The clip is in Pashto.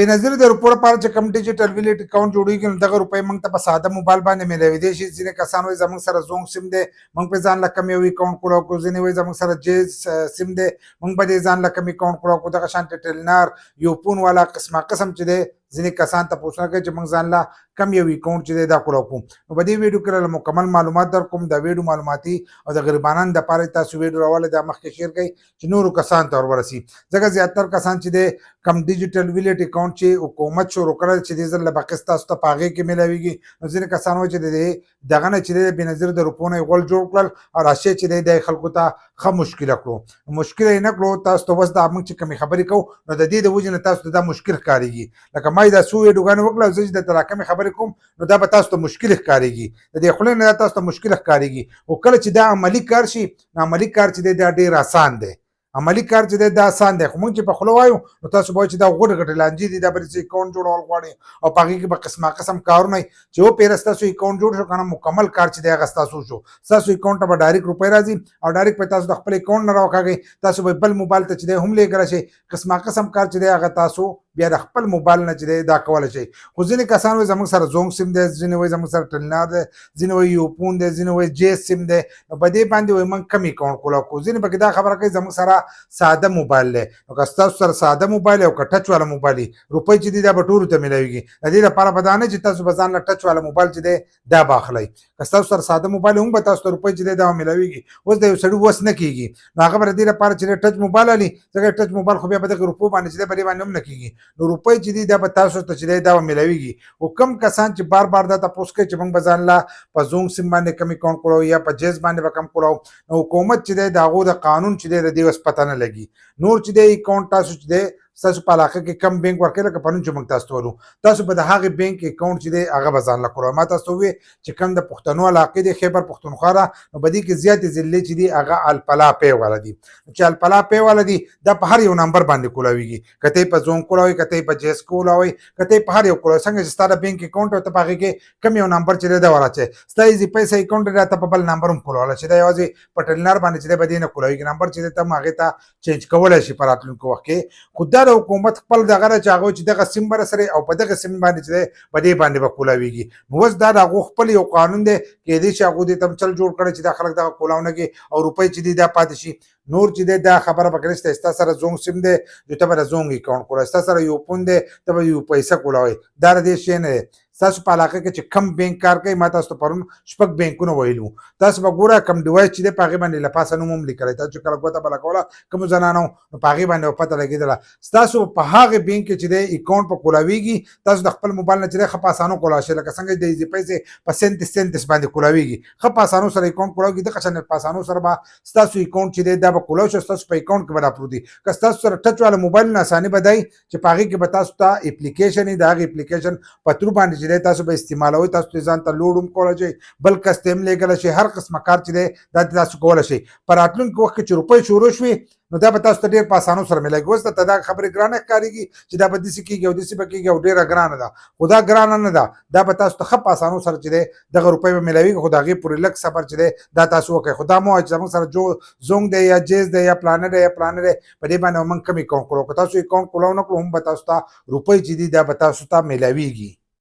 بینظیر د روپو لپاره چې کوم ډیجیټل ویلیټ اکاؤنٹ جوړیږي نو دغه روپۍ موږ ته په ساده موبایل باندې ملوي دی شي. ځینې کسان وایي زموږ سره زونګ سیم دی موږ په ځان له کوم یو اکاؤنٹ کولو کو، ځینې وایي زموږ سره جیز سیم دی موږ په دې ځان له کوم اکاؤنٹ کولو کو. دغه شانتې ټیلنار یوفون والا قسم چې دی ځینې کسان ته پوښتنه کوي چې موږ ځان له کم یو اکاؤنٹ چې دی دا کولو کوم. نو په دې ویډیو کې مکمل معلومات در کوم. د ویډیو معلوماتي او د غریبانو دپاره تاسو ویډیو راولئ دا مخکې شیر کړئ چې نورو کسانو ته ورورسي. ځکه زیاتر کسان چې دی کم ډیجیټل ویلیټ اکاؤنٹ چې حکومت شروع کړی چې دې ځل له بقیس تاسو ته په هغې کې میلاویږي. نو ځینې کسان وایي چې د دغه نه چې دی بېنظیر د روپو نه یې غول جوړ کړل او راشي چې دی د خلکو ته ښه مشکله کړو. مشکله یې نه کړو تاسو ته اوس دا موږ چې کومې خبرې کوو نو د دې د وجې نه تاسو ته دا مشکل ښکارېږي. لکه ما یې دا څو ویډیوګانې وکړه او زه چې درته را کمې خبرې کوم نو دا به تاسو ته مشکل ښکارېږي. د دې خولې نه دا تاسو ته مشکل ښکارېږي. خو کله چې دا عملي کار شي نو عملي کار چې دی دا ډېر آسان دی. عملی کار چې دی دا آسان دی. خو موږ چې په خوله وایو نو تاسو به وایئ چې دا غوټ غټې لانجې دي دا به داسې اکاؤنټ جوړول غواړي او په هغې کې به قسمه قسم کارونه وي چې وپېره ستاسو اکاؤنټ جوړ شو که نه مکمل کار چې دی هغه ستاسو شو. ستاسو اکاؤنټ ته به ډایرکټ روپۍ راځي او ډایرکټ به تاسو د خپل اکاؤنټ نه راوکاږئ. تاسو به بل موبایل ته چې دی هم لیږلی شئ. قسمه قسم کار چې دی هغه تاسو بیا د خپل موبایل نه چې دی دا کولی شئ. خو ځینې کسان وایي زموږ سره زونګ سیم دی، ځینې وایي زموږ سره ټیلنار دی، ځینې وایي یوفون دی، ځینې وایي جیز سیم دی. نو په دې باندې وایي موږ کم اکاؤنټ کولی کړو. ځینې پکې دا خبره کوي زموږ سره ساده موبایل دی. نو که ستاسو سره ساده موبایل او که ټچ والا موبایل وي روپۍ چې دي دا به ټولو ته میلاویږي. د دې لپاره به دا نه چې تاسو به ځان له ټچ والا موبایل چې دی دا به اخلئ. که ستاسو سره ساده موبایل هم به تاسو ته روپۍ چې دی دا به میلاویږي. اوس د یو سړي وس نه کېږي نو هغه به د دې لپاره چې دی ټچ موبایل اخلي ځکه ټچ موبایل خو بیا په دغه روپو باندې چې دی په دې باندې هم نه کېږي. نو روپۍ چې دي دا به تاسو ته چې دی دا به میلاویږي. خو کم کسان چې بار بار دا تپوس کوي چې موږ به ځان له په زونګ سیم باندې کم اکاؤنټ کړو یا په جیز باندې به کم کړو نو حکومت چې دی د هغو د قانون چې دی د دې اوس پته نه لګي. نور چې دی اکاؤنټ تاسو چې دی ستاسو په علاقه کې کم بینک ورکوي لکه پرون چې موږ تاسو ته ویلو تاسو به د هغې بینک اکاؤنټ چې دی هغه به ځان له کړو. ما تاسو ته وویل چې کوم د پښتنو علاقې دی خیبر پښتونخوا ده نو په دې کې زیاتې ضلعې چې دي هغه الپلا پی والا دي. چې الپلا پی والا دي دا په هر یو نمبر باندې کولاویږي. که ته یې په زونګ کولاوئ که ته یې په جیز کولاوئ که ته یې په هر یو کولاوئ. څنګه چې ستا د بینک اکاؤنټ او ته په هغې کې کم یو نمبر چې دی دا وراچوې. ستا ایزي پیسه اکاؤنټ دی ته په بل نمبر هم کولاولی شي. دا یوازې په ټیلنار باندې چې دی به دې نه کولاویږي. نمبر چې دی ته هم هغې ته چینج کولی شي په راتلونکي وخت کې. خو دا د حکومت خپل دغه ده چې هغه چې دغه سیم به راسره او په دغه سیم باندې چې دی په دې باندې به کولاویږي. نو اوس دا د هغو خپل یو قانون دی کیدای شي هغو دې ته هم چل جوړ کړی چې دا خلک دغه کولاونه کړي او روپۍ چې دي دا پاتې شي. نور چې دی دا خبره پکې نشته. ستا سره زونګ سیم دی نو ته به د زونګ اکاؤنټ کولاوئ. ستا سره یوفون دی ته به یو پیسه کولاوئ. دا د دې شی نه دی. ستاسو په علاقه کې چې کم بینک کار کوي ما تاسو ته پرون 6 بینکونه ویلو تاسو به ګوره کم ډیوایس چې دی په هغې باندې له پاسه نوم هم لیکلی. تاسو چې کله ګوته به لګوله کومو زنانو نو په هغې باندې به پته لګېدله. ستاسو په هغې بینک کې چې دی اکاؤنټ په کولاویږي تاسو د خپل موبایل نه چې دی ښه په اسانو کولاولی شئ. لکه څنګه د ایزي پیسې په 37 باندې کولاویږي ښه په اسانو سره اکاؤنټ کولاوږي. دغه شان په اسانو سره به ستاسو اکاؤنٹ چې دی دا به کولاو شي. ستاسو په اکاؤنٹ کې به دا پروت وي. که ستاسو سره ټچ والا موبایل نه اساني به دی چې په هغې کې به تاسو ته اپلیکیشن وي. د هغې اپلیکیشن په ترو باندې چې دی تاسو به استعمال تاسو ته ځان ته لوډ هم کولی شئ بل کس ته هم لیږلی شئ. هر قسمه کار چې دی دا تاسو کولی شئ. په راتلونکي وخت کې چې روپۍ شروع شوې نو دا به تاسو ته ډېر په اسانو سره میلاږي. اوس درته دا خبرې ګرانه ښکارېږي چې دا به داسې کېږي او داسې به کېږي او ډېره ګرانه ده. خو دا ګرانه نه ده. دا به تاسو ته ښه په اسانو سره چې دی دغه روپۍ به میلاویږي. خو د هغې پورې لږ صبر چې دی دا تاسو وکړئ. خو دا مه وایئ چې زموږ سره زونګ دی یا جیز دی یا پلانه دی یا پلانه دی په دې باندې موږ کم اکاؤنټ کړو. که تاسو اکاؤنټ کولاو نه کړو هم به تاسو ته روپۍ چې دي دا به تاسو ته میلاویږي.